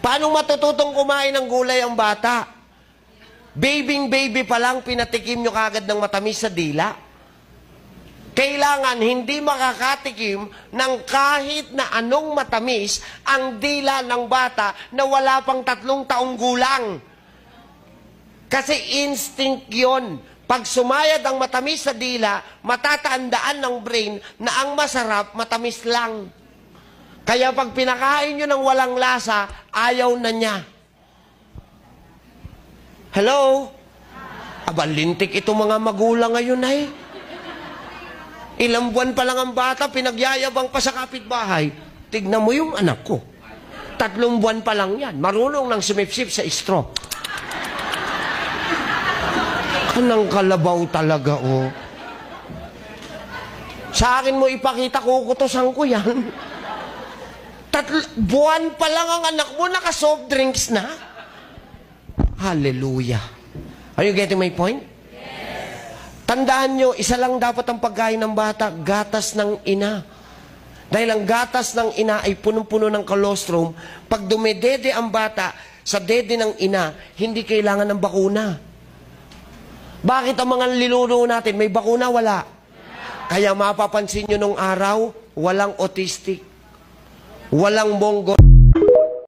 Paano matututong kumain ng gulay ang bata? Baby pa lang, pinatikim nyo kagad ng matamis sa dila. Kailangan hindi makakatikim ng kahit na anong matamis ang dila ng bata na wala pang 3 taong gulang. Kasi instinct yon. Pag sumayad ang matamis sa dila, matatandaan ng brain na ang masarap, matamis lang. Kaya pag pinakain nyo ng walang lasa, ayaw na niya. Hello? Aba, lintik itong mga magulang ngayon ay. Ilang buwan pa lang ang bata, pinagyayabang pa sa kapitbahay. Tignan mo yung anak ko. 3 buwan pa lang yan. Marunong nang sumipsip sa straw. Anong kalabaw talaga, oh. Sa akin mo ipakita, kukutosan ko yan. 3 buwan pa lang ang anak mo, naka-soft drinks na. Hallelujah. Are you getting my point? Yes. Tandaan nyo, isa lang dapat ang pagkain ng bata, gatas ng ina. Dahil ang gatas ng ina ay punong-puno ng colostrum. Pag dumedede ang bata sa dede ng ina, hindi kailangan ng bakuna. Bakit ang mga liluno natin, may bakuna? Wala. Kaya mapapansin nyo nung araw, walang autistic, walang mongol.